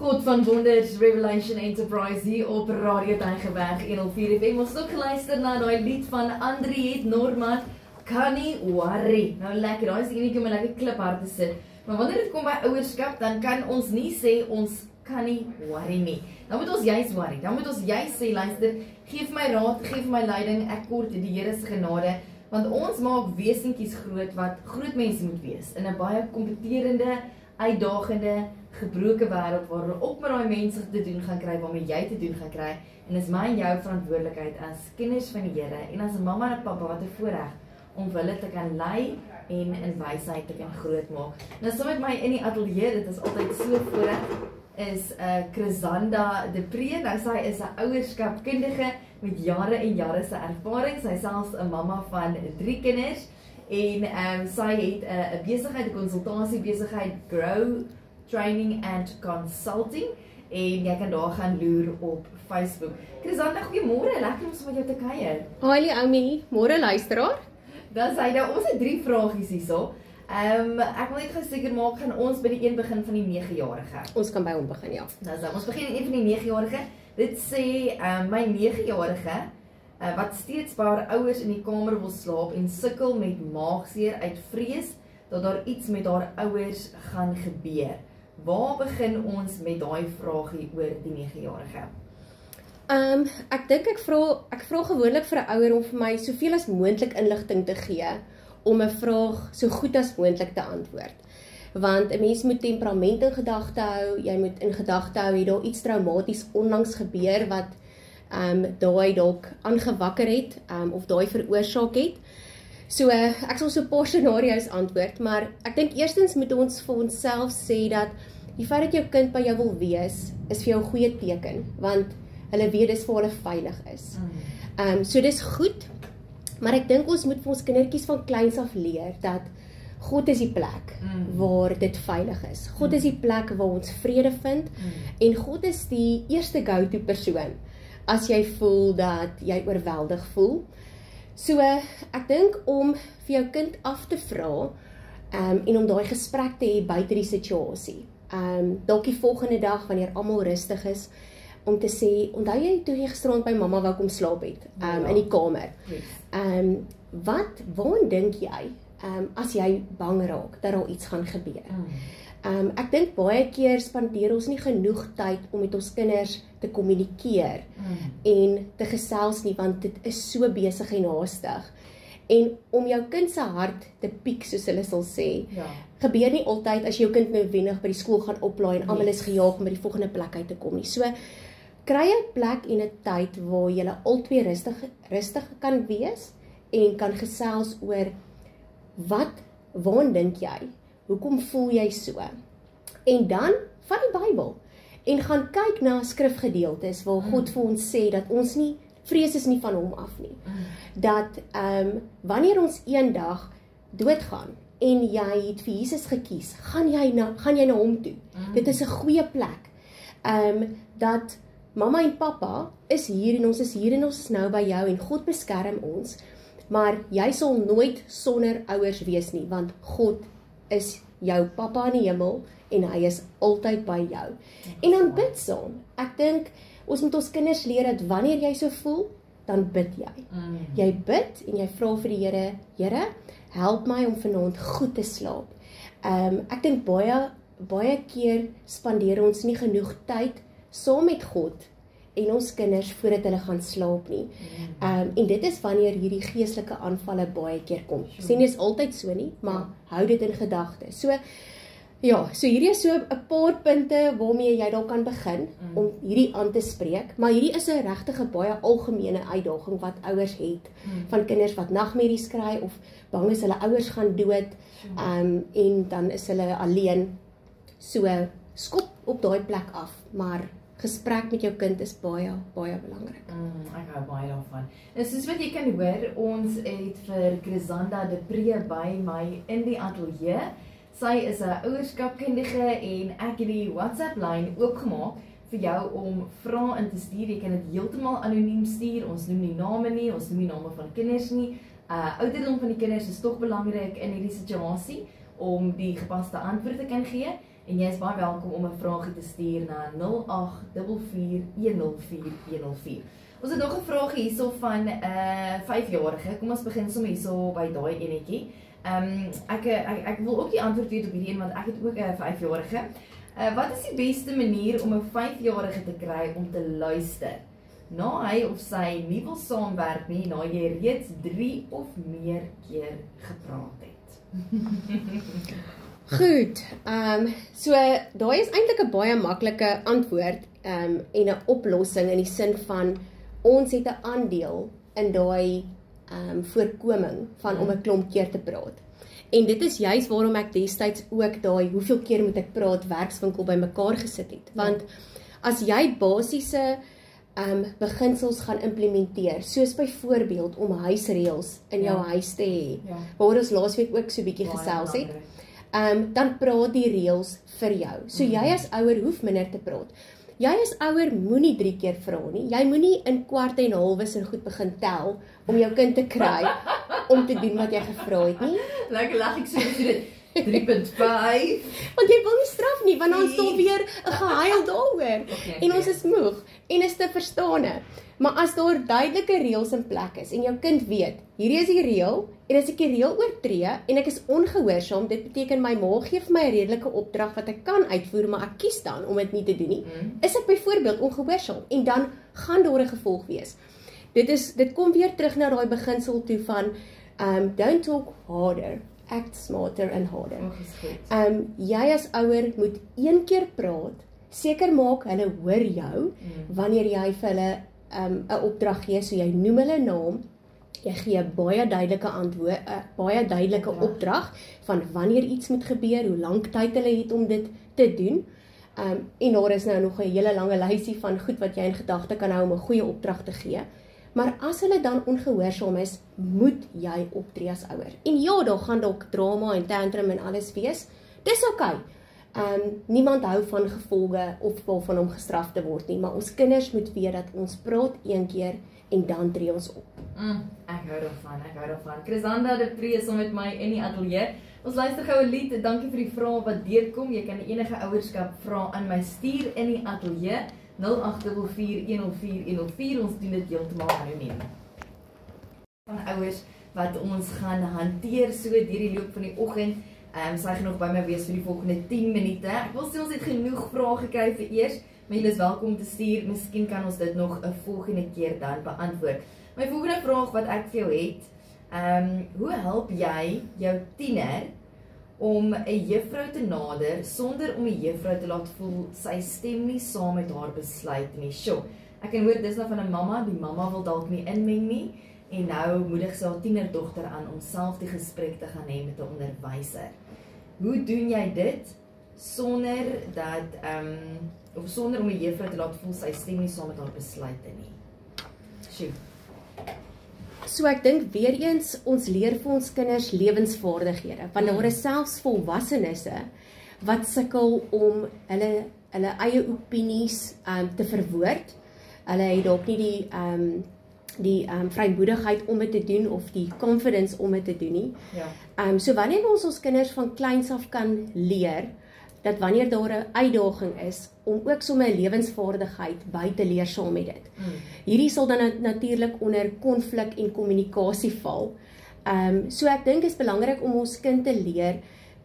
God van Wonders, Revelation Enterprise hier op Radio Tygerberg 104 FM. Ons het ook geluister na die lied van Andriette Norman, Kan nie worry. Nou lekker, daar is die enige om 'n lekker kliphard te sit. Maar wanneer dit kom by ouerskap, dan kan ons nie sê ons kan nie worry nie. Dan moet ons juist worry. Dan moet ons juist sê, luister, geef my raad, geef my leiding, ek kort die Here se genade. Want ons maak wesentjies groot wat groot mense moet wees in 'n baie kompeterende, uitdagende, gebroke wêreld waar hulle ook met daai mense te doen gaan kry waarmee jy te doen gaan kry. En is my en jou verantwoordelikheid as kinders van die Here en as 'n mamma en 'n pappa wat 'n voorreg om hulle te kan lei en in wysheid te kan grootmaak. Nou saam met my in die ateljee, dit is altyd so voorreg, is Chrisanda de Pre. Nou sy is 'n ouerskapkundige met jare en jare se ervaring. Sy is selfs 'n mamma van 3 kinders en sy het 'n besigheid, 'n konsultasiebesigheid, Grow Training and Consulting, en jy kan daar gaan loer op Facebook. Chrisanda, goeiemôre, lekker om saam met jou te kuier. Hallo Oumi, môre luisteraar. Dan sê nou, ons het 3 vragies hierso. Ek wil net geseker maak, gaan ons by die een begin van die 9-jarige. Ons kan by hom begin, ja. Nou, ons begin met een van die 9-jarige. Dit sê, my 9-jarige, wat steeds by haar ouers in die kamer wil slaap en sukkel met maagseer uit vrees, dat daar iets met haar ouers gaan gebeur. Waar begin ons met daai vraagie oor die 9-jarige? Ek dink ek vra gewoonlik vir 'n ouer om vir my soveel as moontlik inligting te gee om 'n vraag so goed as moontlik te antwoord. Want 'n mens moet temperament in gedagte hou, jy moet in gedagte hou het daar iets traumaties onlangs gebeur wat daai dalk aangewakker het of daai veroorsaak het. So ek sal so 'n paar scenario's antwoord, maar ek dink eerstens moet ons vir onsself sê dat die feit dat jou kind by jou wil wees is vir jou 'n goeie teken, want hulle weet dis vir hulle veilig is. So dis goed, maar ek dink ons moet vir ons kindertjies van kleins af leer dat God is die plek waar dit veilig is. God is die plek waar ons vrede vind en God is die eerste go-to persoon as jy voel dat jy oorweldig voel. So ek dink om vir jou kind af te vra en om daai gesprek te hê buite die situasie. Dalk die volgende dag wanneer almal rustig is, om te sê, onthou jy toe jy gisterand by mamma wou kom slaap het, in die kamer. Waarom dink jy, as jy bang raak, dat daar iets gaan gebeur? Ek dink baie keer spandeer ons nie genoeg tyd om met ons kinders te kommunikeer en te gesels nie, want dit is so besig en haastig. En om jou kind se hart te piek, soos hulle sal sê, gebeur nie altyd as jou kind noodwendig by die skool gaan oplaai en almal is gejaag om by die volgende plek uit te kom nie. So, kry 'n plek en 'n tyd waar julle albei rustig kan wees en kan gesels oor waarom dink jy? Hoekom voel jy so? En dan van die Bybel en gaan kyk na skrifgedeeltes waar God vir ons sê dat ons nie, vrees is nie van hom af nie. Dat wanneer ons eendag doodgaan en jy het vir Jesus gekies, gaan jy na hom toe. Dit is 'n goeie plek. Dat mamma en pappa is hier en ons is hier en ons is nou by jou en God beskerm ons, maar jy sal nooit sonder ouers wees nie, want God is jou pappa in die hemel en hy is altyd by jou. En dan bid saam. Ek dink ons moet ons kinders leer dat wanneer jy so voel, dan bid jy. Jy bid en jy vra vir die Here, Here, help my om vanaand goed te slaap. Ek dink baie keer spandeer ons nie genoeg tyd saam met God en ons kinders voordat hulle gaan slaap nie. En dit is wanneer hierdie geestelike aanvalle baie keer kom. Ek sê nie is altyd so nie, maar hou dit in gedagte. So hierdie is so 'n paar punte waarmee jy dalk kan begin om hierdie aan te spreek, maar hierdie is 'n regtige baie algemene uitdaging wat ouers het van kinders wat nagmerries kry of bang is hulle ouers gaan dood en dan is hulle alleen. So skop op daai plek af, maar gesprek met jou kind is baie belangrik. Ek hou baie daarvan. En soos wat jy kan hoor, ons het vir Chrisanda de Pre by my in die ateljee. Sy is 'n ouerskapkundige en ek het die WhatsApp-lyn oopgemaak vir jou om vrae in te stuur. Jy kan dit heeltemal anoniem stuur. Ons noem nie name nie, ons noem nie name van kinders nie. Ouderdom van die kinders is tog belangrik in hierdie situasie om die gepaste antwoord te kan gee. En jy is baie welkom om 'n vraagie te stuur na 0844104104. Ons het nog 'n vraagie hierso van 'n 5-jarige. Kom ons begin sommer hierso by daai enetjie. Ek wil ook die antwoord weet op hierdie een want ek het ook 'n 5-jarige. Wat is die beste manier om 'n 5-jarige te kry om te luister? Na hy of sy nie wil saamwerk nie, na jy reeds 3 of meer keer gepraat het. Goed, so daai is eintlik 'n baie maklike antwoord en 'n oplossing in die sin van ons het 'n aandeel in daai voorkoming van om 'n klomp keer te praat. En dit is juist waarom ek destyds ook daai hoeveel keer moet ek praat werkswinkel bymekaar gesit het. Want as jy basiese beginsels gaan implementeer, soos byvoorbeeld om huisreëls in jou huis te hê, waar ons laasweek ook so 'n bietjie gesels het, dan praat die reëls vir jou. So jy as ouer hoef minder te praat. Jy as ouer moenie 3 keer vra nie. Jy moenie in kwarte en halwes en goed begin tel om jou kind te kry om te doen wat jy gevra het nie. Lekker lag ek so dit 3.5. Want jy wil nie straf nie, want dan staan weer 'n gehuil daaroor. En ons is moeg en is te verstaane. Maar as daar duidelike reëls in plek is en jou kind weet, hierdie is die reël en as ek die reël oortree en ek is ongehoorsaam, dit beteken my ma gee vir my 'n redelike opdrag wat ek kan uitvoer, maar ek kies dan om dit nie te doen nie. Is ek byvoorbeeld ongehoorsaam en dan gaan daar 'n gevolg wees. Dit kom weer terug na daai beginsel toe van don't talk harder, act smarter and harder. Jy as ouer moet 1 keer praat, seker maak hulle hoor jou wanneer jy vir hulle 'n opdrag gee, so jy noem hulle naam, jy gee 'n baie duidelike antwoord, 'n baie duidelike opdrag van wanneer iets moet gebeur, hoe lank tyd hulle het om dit te doen. En daar is nou nog 'n hele lange lysie van goed wat jy in gedagte kan hou om 'n goeie opdrag te gee. Maar as hulle dan ongehoorsaam is, moet jy optree as ouer. En ja, daar gaan dalk drama en tantrum en alles wees. Dis oukei. Niemand hou van gevolge of van om gestraf te word nie, maar ons kinders moet weet dat ons praat 1 keer en dan tree ons op. Ek hou daarvan. Chrisanda de Pre is met my in die ateljee. Ons luister gou 'n lied. Dankie vir die vrae wat deurkom. Jy kan enige ouerskap vra aan my stuur in die ateljee 0844104104. Ons doen dit heeltemal anoniem. Van ouers wat ons gaan hanteer so deur die loop van die oggend. Sy gaan nog by my wees vir die volgende 10 minute. Ek wil sê ons het genoeg vrae gekry vir eers, maar julle is welkom om te stuur. Miskien kan ons dit nog 'n volgende keer dan beantwoord. My volgende vraag wat ek vir jou het, hoe help jy jou tiener om 'n juffrou te nader sonder om die juffrou te laat voel sy stem nie saam met haar besluit nie? Sjoe, ek kan hoor dis nou van 'n mamma, die mamma wil dalk nie inmeng nie en nou moedig sy haar tienerdogter aan om self die gesprek te gaan hê met 'n onderwyser. Hoe doen jy dit sonder dat of sonder om die juffrou te laat voel sy stem nie saam met haar besluite nie? Sjoe. So ek dink weer eens, ons leer vir ons kinders lewensvaardighede, want daar is selfs volwassenes wat sukkel om hulle eie opinies te verwoord. Hulle het dalk nie die vrymoedigheid om dit te doen of die confidence om dit te doen nie. So wanneer ons kinders van kleins af kan leer dat wanneer daar 'n uitdaging is om ook sommer 'n lewensvaardigheid by te leer saam met dit. Hierdie sal dan natuurlik onder konflik en kommunikasie val. So ek dink is belangrik om ons kind te leer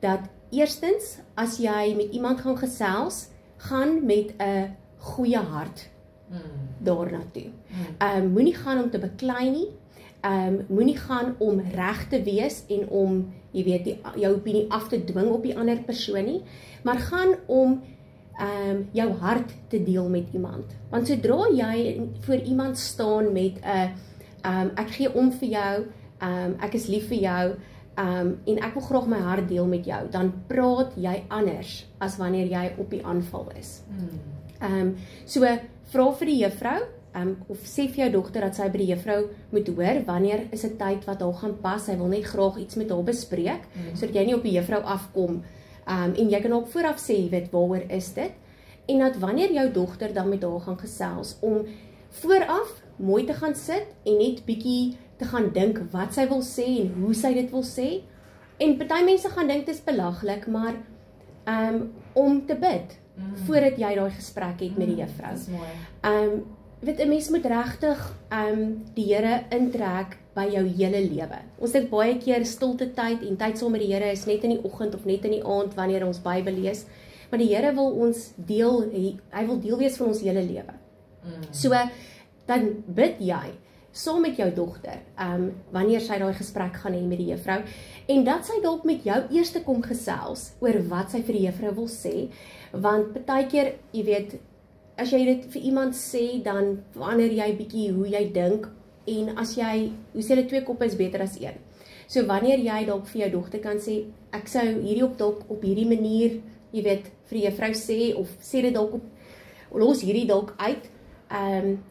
dat eerstens as jy met iemand gaan gesels, gaan met 'n goeie hart daarna toe. Moenie gaan om te beklei nie. Moenie gaan om reg te wees en om, jy weet, jou opinie af te dwing op die ander persoon nie, maar gaan om jou hart te deel met iemand. Want sodra jy voor iemand staan met 'n ek gee om vir jou, ek is lief vir jou, en ek wil graag my hart deel met jou, dan praat jy anders as wanneer jy op die aanval is. So vra vir die juffrou, of sê vir jou dogter dat sy by die juffrou moet hoor, wanneer is 'n tyd wat haar gaan pas, sy wil net graag iets met haar bespreek, sodat jy nie op die juffrou afkom, en jy kan ook vooraf sê, jy weet, waaroor is dit, en dat wanneer jou dogter dan met haar gaan gesels, om vooraf mooi te gaan sit, en net bietjie te gaan dink wat sy wil sê, en hoe sy dit wil sê, en party mense gaan dink dit is belaglik, maar, om te bid voordat jy daai gesprek het met die juffrou. Dis mooi. Weet 'n mens moet regtig die Here intrek by jou hele lewe. Ons dink baie keer stilte tyd en tyd saam met die Here is net in die oggend of net in die aand wanneer ons Bybel lees, maar die Here wil ons deel, hy wil deel wees van ons hele lewe. So dan bid jy saam met jou dogter, wanneer sy daai gesprek gaan hê met die juffrou, en dat sy dalk met jou eers kom gesels oor wat sy vir die juffrou wil sê, want baie keer, jy weet, as jy dit vir iemand sê, dan verander jy bietjie hoe jy dink, en as jy, hoe sê dit, 2 koppe is beter as 1. So wanneer jy dalk vir jou dogter kan sê, ek sou hierdie op hierdie manier, jy weet, vir die juffrou sê, of sê dit dalk los hierdie dalk uit,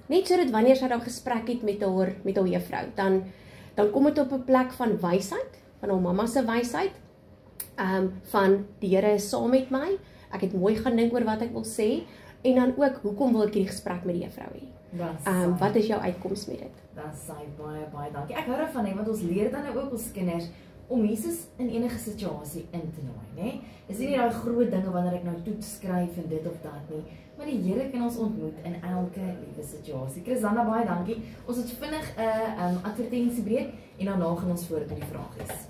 net so dat wanneer sy dan gesprek het met haar juffrou, dan kom dit op 'n plek van wysheid, van haar mamma se wysheid, van die Here is saam met my, ek het mooi gaan dink oor wat ek wil sê, en dan ook, hoekom wil ek hierdie gesprek met die juffrou hê? Wat is jou uitkoms met dit? Dat sê baie dankie. Ek hou daarvan, want ons leer dan ook ons kinders om Jesus in enige situasie in te nooi, né? Dis nie daai groot dinge wanneer ek nou toets skryf en dit of dat nie, maar die Here kan ons ontmoet in elke liewe situasie. Chrisanna, baie dankie. Ons het vinnig 'n advertensiebreek en daarna gaan ons voort met die vragies.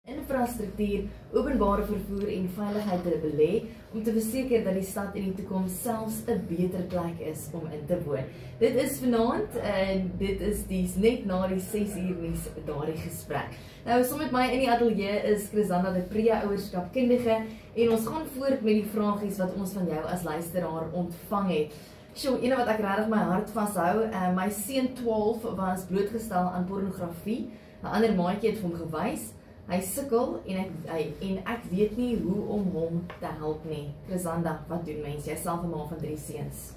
Infrastruktuur, openbare vervoer en veiligheid te belê om te verseker dat die stad in die toekoms selfs 'n beter plek is om in te woon. Dit is vanaand en dit is net na die 6uur nuus daardie gesprek. Nou saam met my in die ateljee is Chrisanna de Pre, ouerskapkundige, en ons gaan voort met die vragies wat ons van jou as luisteraar ontvang het. Sjoe, ene wat ek regtig my hart vashou, my seun 12 was blootgestel aan pornografie. 'n Ander maatjie het vir hom gewys. Hy sukkel en ek weet nie hoe om hom te help nie. Chrisanna, wat doen mens? Jy self 'n ma van 3 seuns.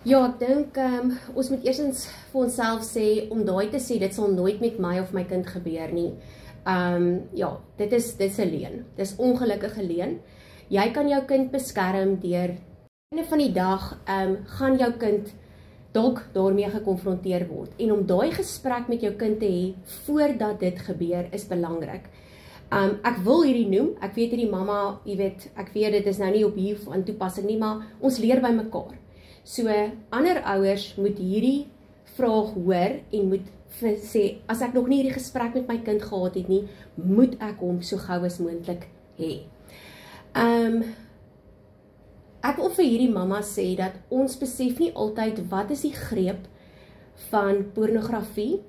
Ja, ek dink ons moet eerstens vir onsself sê, om daai te sê, dit sal nooit met my of my kind gebeur nie. Ja, dit is 'n leuen. Dis ongelukkige leuen. Jy kan jou kind beskerm deur, einde van die dag, gaan jou kind dalk daarmee gekonfronteer word. En om daai gesprek met jou kind te hê voordat dit gebeur is belangrik. Ek wil hierdie noem, ek weet hierdie mamma, jy weet, ek weet dit is nou nie op hier van toepassing nie, maar ons leer by mekaar. So, ander ouers moet hierdie vraag hoor en moet sê, as ek nog nie hierdie gesprek met my kind gehad het nie, moet ek hom so gou as moontlik hê. Ek wil vir hierdie mamma sê dat ons besef nie altyd wat is die greep van pornografie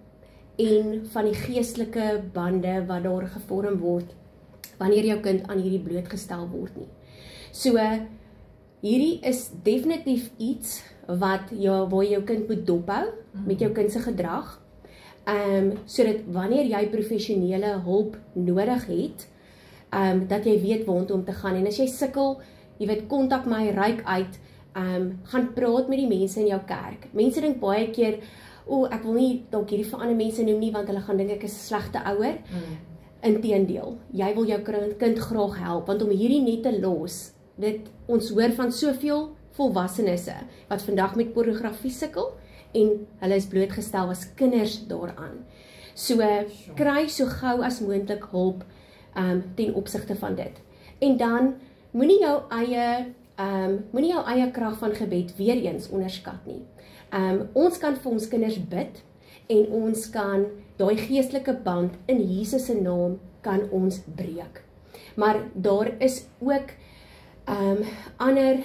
en van die geestelike bande wat daar gevorm word wanneer jou kind aan hierdie blootgestel word nie. So, hierdie is definitief iets wat waar jou kind moet dophou met jou kind se gedrag, sodat wanneer jy professionele hulp nodig het, dat jy weet waartoe om te gaan. En as jy sukkel, jy weet, kontak my, reik uit, gaan praat met die mense in jou kerk. Mense dink baie keer, ek wil nie dalk hierdie vir ander mense noem nie, want hulle gaan dink ek is 'n slegte ouer. Inteendeel, jy wil jou kind graag help, want om hierdie net te los, ons hoor van soveel volwassenes wat vandag met pornografie sukkel, en hulle is blootgestel as kinders daaraan. So, kry so gou as moontlik hulp ten opsigte van dit. En dan, moenie jou eie krag van gebed weer eens onderskat nie. Ons kan vir ons kinders bid, en ons kan daai geestelike band in Jesus se naam kan ons breek. Maar daar is ook ander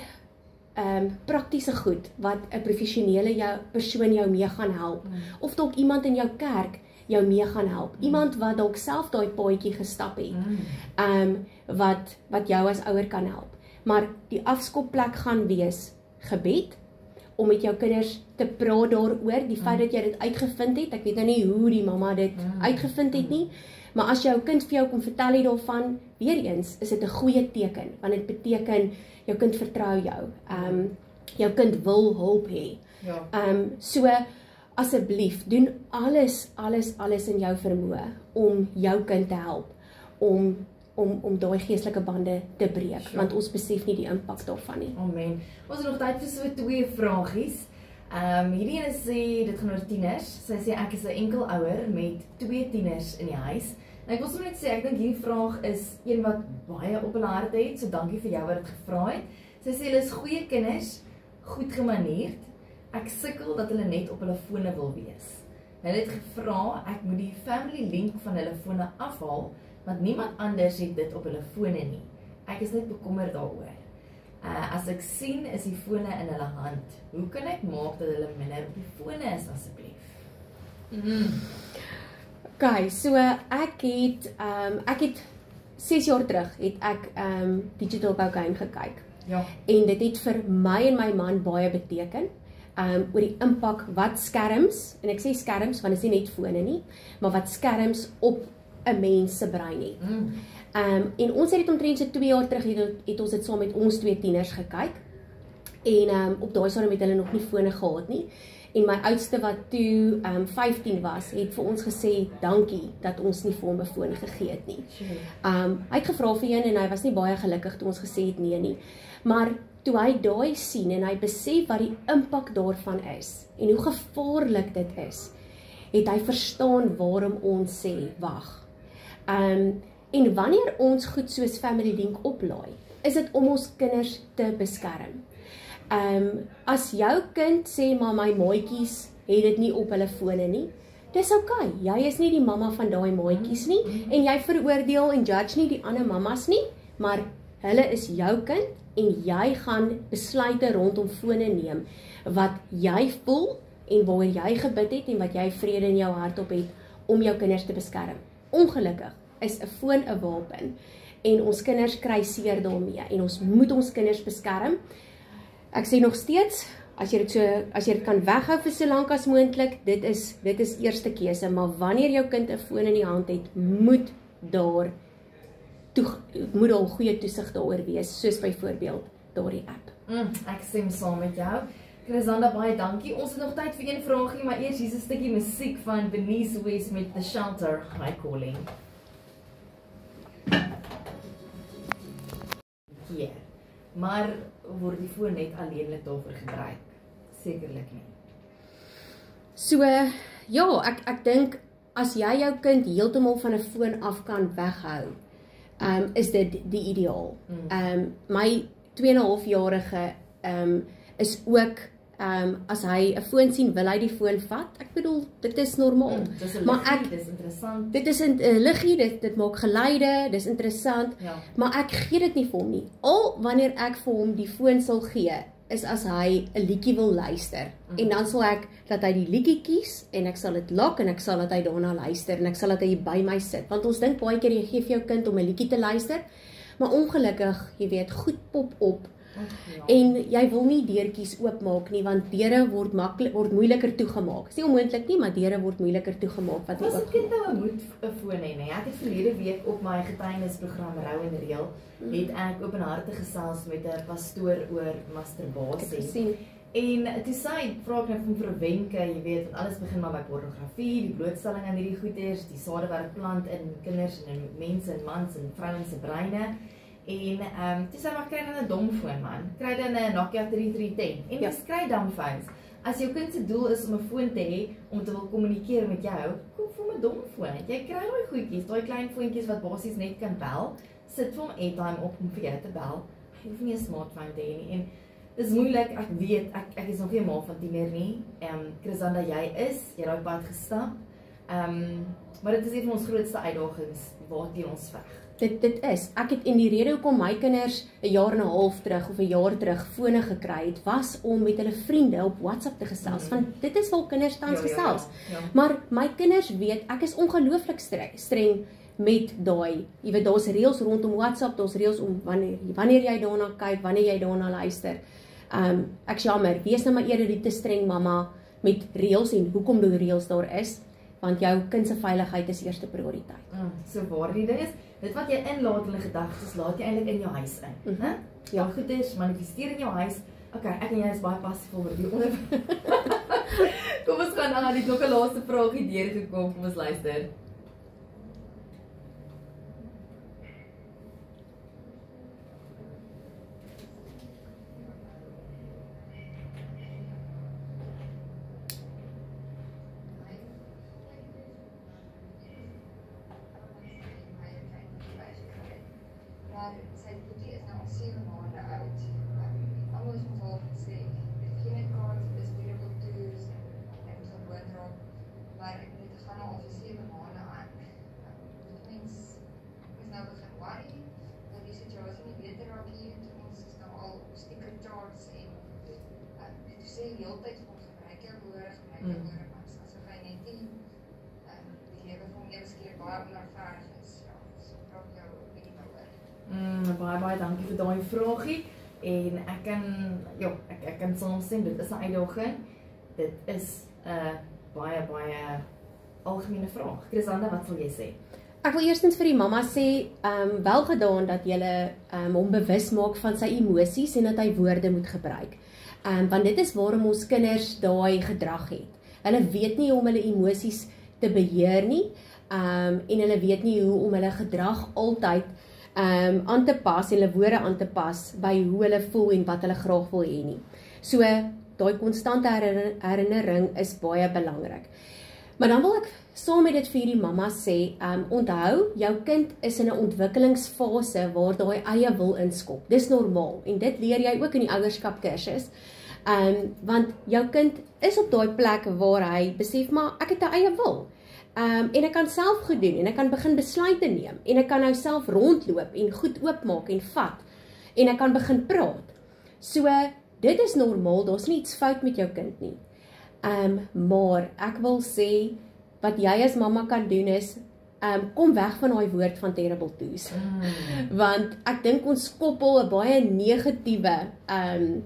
praktiese goed wat 'n professionele persoon jou mee gaan help, of dalk iemand in jou kerk jou mee gaan help, iemand wat dalk self daai paadjie gestap het, wat jou as ouer kan help. Maar die afskopplek gaan wees gebed, om met jou kinders te praat daaroor, die feit dat jy dit uitgevind het, ek weet nou nie hoe die mamma dit uitgevind het nie, maar as jou kind vir jou kom vertel het daarvan, weer eens, is dit 'n goeie teken, want dit beteken, jou kind vertrou jou, jou kind wil hulp hê. So, asseblief, doen alles in jou vermoë, om jou kind te help, om daai geestelike bande te breek, want ons besef nie die impak daarvan nie. Amen. Ons het nog tyd vir so 2 vragies. Hierdie ene sê, dit gaan oor tieners. Sy sê, ek is 'n enkel ouer met 2 tieners in die huis. En ek wil sommer net sê, ek dink hierdie vraag is een wat baie op hulle hart het, so dankie vir jou wat dit gevra het. Sy sê hulle is goeie kinders, goed gemaneerd. Ek sukkel dat hulle net op hulle fone wil wees. Hulle het gevra ek moet die family link van hulle fone afhaal, want niemand anders het dit op hulle fone nie. Ek is net bekommerd daaroor. As ek sien is die fone in hulle hand. Hoe kan ek maak dat hulle minder op die fone is asseblief? Okay, so ek het 6 jaar terug het ek Digital Cocaine gekyk. Ja. En dit het vir my en my man baie beteken. Oor die impak wat skerms, en ek sê skerms want dit is nie net fone nie, maar wat skerms op 'n mens se brein het. En ons het dit omtrent so 2 jaar terug het ons dit saam met ons 2 tieners gekyk. En op daai stadium het hulle nog nie fone gehad nie. En my oudste wat toe 15 was, het vir ons gesê dankie dat ons nie vir hom 'n foon gegee het nie. Hy het gevra vir een en hy was nie baie gelukkig toe ons gesê het nee nie. Maar toe hy daai sien en hy besef wat die impak daarvan is en hoe gevaarlik dit is, het hy verstaan waarom ons sê wag. En wanneer ons goed soos Family Link oplaai, is dit om ons kinders te beskerm. As jou kind sê maar my maatjies het dit nie op hulle fone nie, dis okay. Jy is nie die mamma van daai maatjies nie en jy veroordeel en judge nie die ander mammas nie, maar hulle is jou kind en jy gaan besluite rondom fone neem wat jy voel en waar jy gebid het en wat jy vrede in jou hart op het om jou kinders te beskerm. Ongelukkig is 'n foon 'n wapen en ons kinders kry seer daarmee en ons moet ons kinders beskerm. Ek sê nog steeds, as jy dit kan weghou vir so lank as moontlik, dit is eerste keuse, maar wanneer jou kind 'n foon in die hand het, moet daar goeie toesig daaroor wees, soos byvoorbeeld daardie app. Ek stem saam met jou. Chrisanda, baie dankie. Ons het nog tyd vir een vraagie, maar eers hier's 'n stukkie musiek van Bernice West met The Shelter, High Calling. Ja, maar word die foon net alleenlik daarvoor gebruik? Sekerlik nie. So, ja, ek dink, as jy jou kind heeltemal van 'n foon af kan weghou, is dit die ideaal. My 2,5-jarige is ook, as hy 'n foon sien, wil hy die foon vat. Ek bedoel, dit is normaal. Dis 'n maar liggie, dis interessant. Dit is 'n liggie, dit maak geluide, dis interessant, Ja. maar ek gee dit nie vir hom nie. Al wanneer ek vir hom die foon sal gee, is as hy 'n liedjie wil luister. En dan sal ek dat hy die liedjie kies en ek sal dit lok en ek sal dat hy daarna luister en ek sal dat hy by my sit. Want ons dink baie keer jy gee vir jou kind om 'n liedjie te luister, maar ongelukkig, jy weet, goed pop op. En jy wil nie deurtjies oopmaak nie, want deure word moeiliker toegemaak. Dis nie onmoontlik nie, maar deure word moeiliker toegemaak wat nie Was 'n oop. kind nou moet 'n foon hê, nee. Ek het verlede week op my getuienisprogram Rou en Reël het ek openhartig gesels met 'n pastoor oor masturbasie. Sien. En toe vra ek nou vir hom wenke, jy weet, want alles begin maar by pornografie, die blootstelling aan hierdie goeders, die sade wat dit plant in kinders en in mense en mans en vrouens se breine. En toe sê maar kry dan 'n dom foon man. Kry dan 'n Nokia 3310 en jy kry dan phones. As jou kind se doel is om 'n foon te hê om te wil kommunikeer met jou, koop vir hom 'n dom foon. Jy kry daai goedjies, daai klein foontjies wat basies net kan bel. Sit vir hom airtime op om vir jou te bel. Hy hoef nie 'n smartphone te hê nie. En dis moeilik, ek weet, ek is nog nie 'n ma van tiener nie. Chrisanda, jy het daai pad gestap. Maar dit is een van ons grootste uitdagings waarteen ons veg. Dit is. Ek het in die rede hoekom my kinders 'n jaar en 'n half terug of 'n jaar terug fone gekry het, was om met hulle vriende op WhatsApp te gesels. Want dit is waar kinders tans gesels. Ja. Maar my kinders weet, ek is ongelooflik streng met daai. Jy weet, daar's reëls rondom WhatsApp, daar's reëls om wanneer jy daarna kyk, wanneer jy daarna luister. Ek jammer, wees nou maar eerder nie te streng mamma met reëls en hoekom die reëls daar is, want jou kind se veiligheid is eerste prioriteit. So waar die ding is, dit wat jy inlaat in hulle gedagtes, laat jy eintlik in jou huis in, né? Ja, goeders manifesteer in jou huis. Okay, ek en jy is baie passief oor die onderwerp. Kom ons gaan aan, die nog 'n laaste vraagie deurgekom, kom ons luister. sê die hele tyd vir ons gebruik jou woorde, maar asof hy net nie die lewe van jou skielik baie onregverdig is. Ja, so praat jou 'n bietjie daaroor. Baie dankie vir daai vragie. En ek kan saamstem, dit is 'n uitdaging. Dit is 'n baie algemene vraag. Chrisanda, wat wil jy sê? Ek wil eerstens vir die mamma sê, wel gedaan dat jy hom bewus maak van sy emosies en dat hy woorde moet gebruik. Want dit is waarom ons kinders daai gedrag het. Hulle weet nie hoe om hulle emosies te beheer nie, en hulle weet nie hoe om hulle gedrag altyd aan te pas en hulle woorde aan te pas by hoe hulle voel en wat hulle graag wil hê nie. So, daai konstante herinnering is baie belangrik. Maar dan wil ek saam met dit vir die mamma sê, onthou, jou kind is in 'n ontwikkelingsfase waar daai eie wil inskop. Dis normaal en dit leer jy ook in die ouerskap kursus. Want jou kind is op daai plek waar hy besef, maar ek het 'n eie wil. En ek kan self goed doen en ek kan begin besluite neem en ek kan nou self rondloop en goed oopmaak en vat en ek kan begin praat. So, dit is normaal, daar's nie iets fout met jou kind nie. Maar ek wil sê, wat jy as mamma kan doen is, kom weg van daai woord van terrible twos. Want ek dink ons koppel 'n baie negatiewe 'n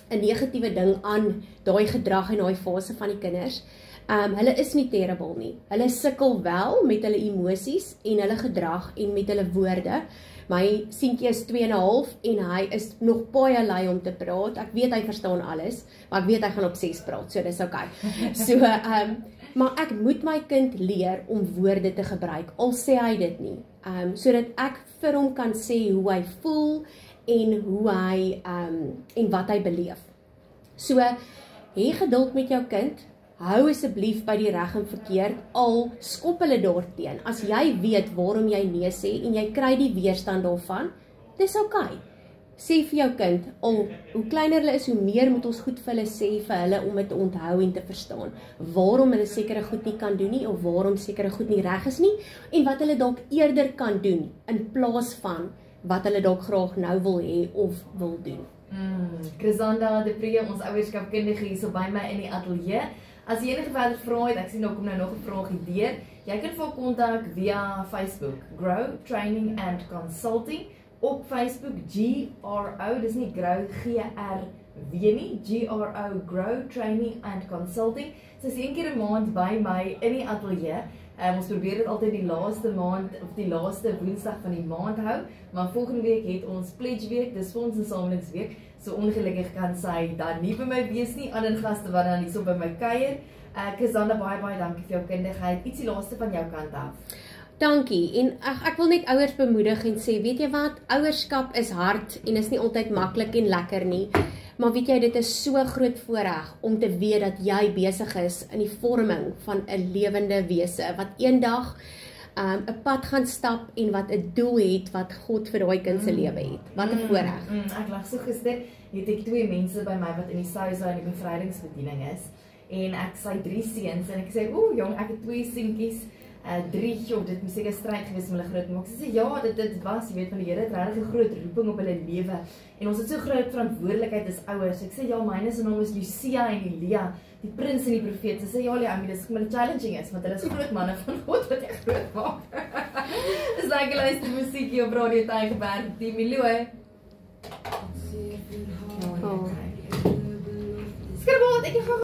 negatiewe ding aan daai gedrag en daai fase van die kinders. Hulle is nie terrible nie. Hulle sukkel wel met hulle emosies en hulle gedrag en met hulle woorde. My seentjie is 2,5 en hy is nog baie lui om te praat. Ek weet hy verstaan alles, maar ek weet hy gaan op 6 praat, so dis okay. So, maar ek moet my kind leer om woorde te gebruik, al sê hy dit nie. Sodat ek vir hom kan sê hoe hy voel en hoe hy en wat hy beleef. So, hê geduld met jou kind. Hou asseblief by die reg en verkeerd, al skop hulle daarteen. As jy weet waarom jy nee sê en jy kry die weerstand daarvan, dis okay. Sê vir jou kind, al hoe kleiner hulle is, hoe meer moet ons goed vir hulle sê vir hulle om dit te onthou en te verstaan. Waarom hulle sekere goed nie kan doen nie, of waarom sekere goed nie reg is nie, en wat hulle dalk eerder kan doen, in plaas van wat hulle dalk graag nou wil hê of wil doen. Chrisanda de Pre, ons ouerskapkundige hier so by my in die ateljee. As jy enige verder vrae het, ek sien daar kom nou nog 'n vraagie deur. Jy kan vir kontak via Facebook, Grow Training and Consulting. Op Facebook, GRO, dis nie Grow, GRW nie, GRO, Grow Training and Consulting. So is 1 keer 'n maand by my in die ateljee. Ons probeer dit altyd die laaste maand, of die laaste Woensdag van die maand hou, maar volgende week het ons Pledge Week, dis fondsinsamelingsweek. So ongelukkig kan sy dan nie by my wees nie, ander gaste wat dan hierso by my kuier. Chrisanda, baie dankie vir jou kundigheid. Ietsie laaste van jou kant af. Dankie, en ek wil net ouers bemoedig en sê, weet jy wat, ouerskap is hard en is nie altyd maklik en lekker nie, maar weet jy, dit is so groot voorreg om te weet dat jy besig is in die vorming van 'n lewende wese, wat eendag 'n pad gaan stap en wat 'n doel het wat God vir daai kind se lewe het. Wat 'n voorreg. Ek lag so gister, het ek 2 mense by my wat in die Sousa en die bevrydingsbediening is, en ek sy 3 seuns, en ek sê, jong, ek het 2 seentjies, 3, dit moes seker stryd gewees om hulle groot te maak. Sy sê, ja, dit was, jy weet, van die Here het regtig 'n groot roeping op hulle lewe, en ons het so groot verantwoordelikheid as ouers. Ek sê, ja, myne se naam is Lucia en Elia, die prins en die profeet. Sy sê, ja, Leami, dis kom hulle challenging is, want hulle is groot manne van God wat jy groot maak. Dis like luister musiekie op Radio Tygerberg, die Miloe. Skryf wat, ek gaan